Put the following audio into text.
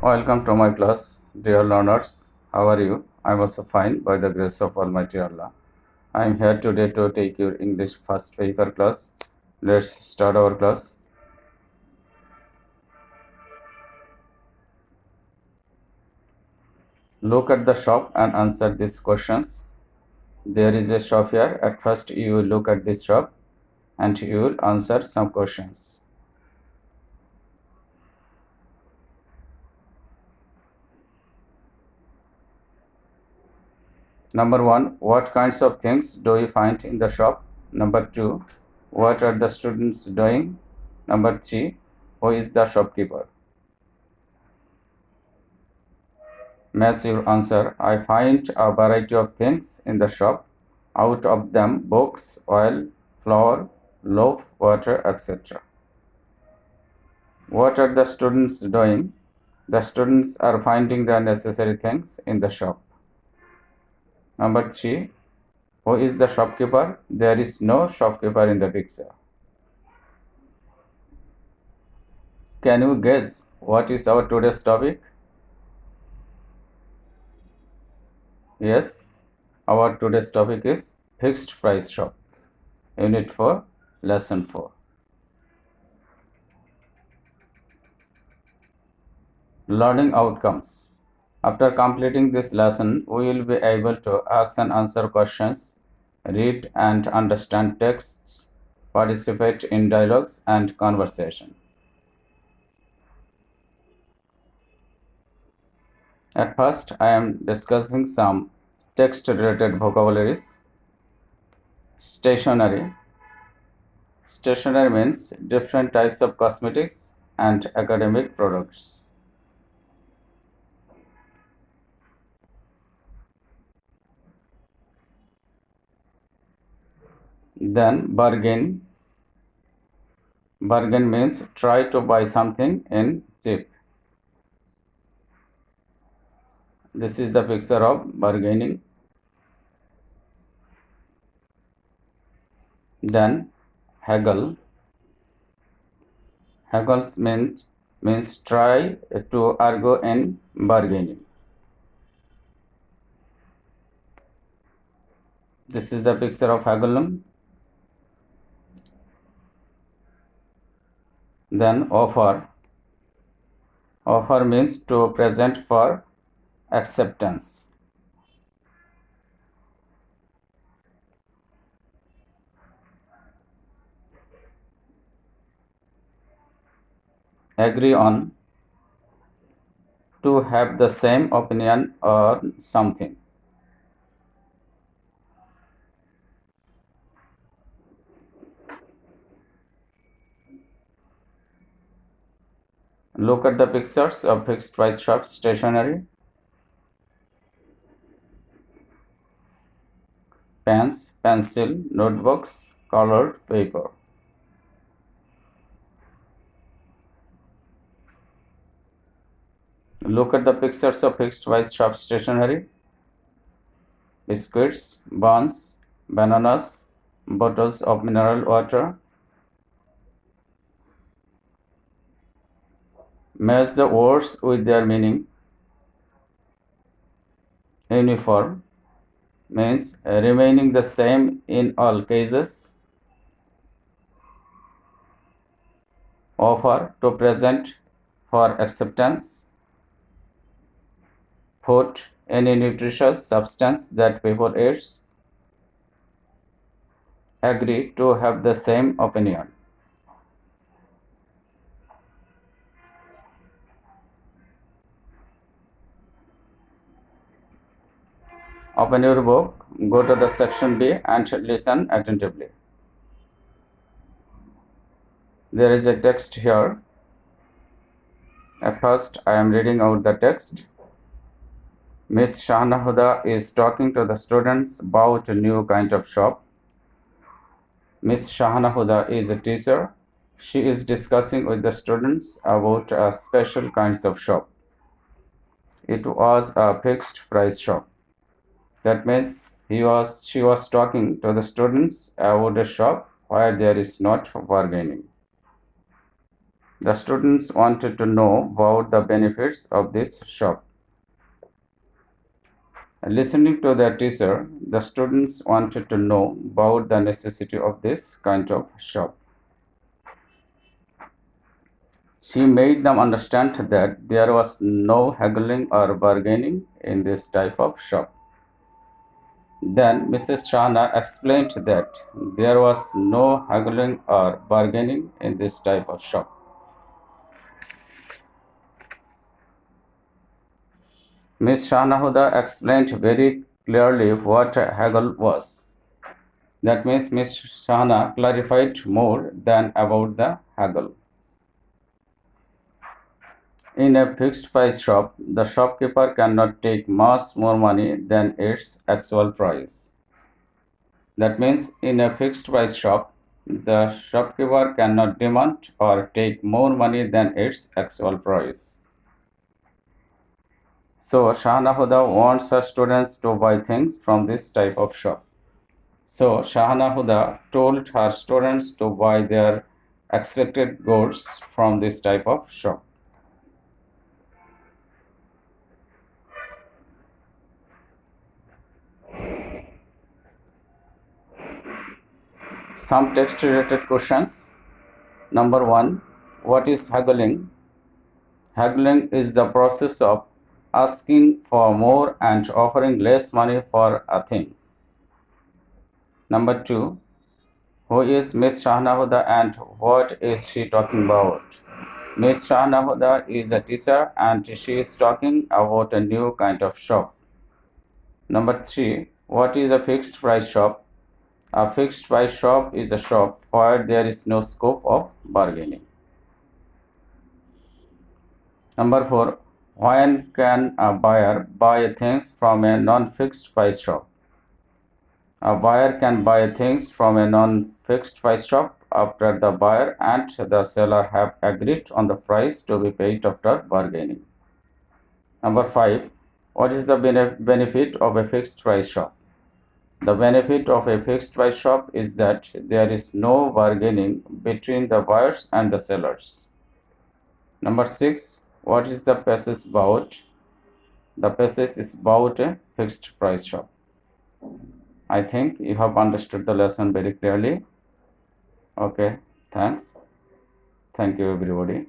Welcome to my class, dear learners. How are you? I'm also fine by the grace of Almighty Allah. I am here today to take your English first paper class. Let's start our class. Look at the shop and answer these questions. There is a shop here. At first, you will look at this shop and you will answer some questions. Number 1, what kinds of things do you find in the shop? Number 2, what are the students doing? Number 3, who is the shopkeeper? Match your answer. I find a variety of things in the shop. Out of them, books, oil, flour, loaf, water, etc. What are the students doing? The students are finding the necessary things in the shop. Number 3, who is the shopkeeper? There is no shopkeeper in the picture. Can you guess what is our today's topic? Yes, our today's topic is fixed price shop. Unit 4, lesson 4. Learning outcomes. After completing this lesson, we will be able to ask and answer questions, read and understand texts, participate in dialogues and conversation. At first, I am discussing some text-related vocabularies. Stationery. Stationery means different types of cosmetics and academic products. Then bargain. Bargain means try to buy something in cheap. This is the picture of bargaining. Then haggle. Haggle means try to argue in bargaining. This is the picture of haggling. Then offer. Offer means to present for acceptance. Agree on. To have the same opinion on something. Look at the pictures of fixed price shop stationery. Pens, pencil, notebooks, colored paper. Look at the pictures of fixed price shop stationery. Biscuits, buns, bananas, bottles of mineral water. Match the words with their meaning. Uniform means remaining the same in all cases. Offer to present for acceptance. Food, any nutritious substance that people eat. Agree to have the same opinion. Open your book, go to the section B and listen attentively. There is a text here. At first, I am reading out the text. Miss Shahana Huda is talking to the students about a new kind of shop. Miss Shahana Huda is a teacher. She is discussing with the students about special kinds of shop. It was a fixed price shop. That means she was talking to the students about a shop where there is not bargaining. The students wanted to know about the benefits of this shop. Listening to their teacher, the students wanted to know about the necessity of this kind of shop. She made them understand that there was no haggling or bargaining in this type of shop. Then Mrs. Shana explained that there was no haggling or bargaining in this type of shop. Miss Shanahuda explained very clearly what a haggle was. That means Miss Shana clarified more than about the haggle. In a fixed price shop, the shopkeeper cannot take much more money than its actual price. That means in a fixed price shop, the shopkeeper cannot demand or take more money than its actual price. So Shahana Huda wants her students to buy things from this type of shop. So Shahana Huda told her students to buy their expected goods from this type of shop. Some text related questions. Number 1. What is haggling? Haggling is the process of asking for more and offering less money for a thing. Number 2. Who is Miss Shahana Huda and what is she talking about? Miss Shahana Huda is a teacher and she is talking about a new kind of shop. Number 3. What is a fixed price shop? A fixed price shop is a shop where there is no scope of bargaining. Number 4. When can a buyer buy things from a non-fixed price shop? A buyer can buy things from a non-fixed price shop after the buyer and the seller have agreed on the price to be paid after bargaining. Number 5. What is the benefit of a fixed price shop? The benefit of a fixed price shop is that there is no bargaining between the buyers and the sellers. Number 6. What is the passage about? The passage is about a fixed price shop. I think you have understood the lesson very clearly. Okay, thanks. Thank you, everybody.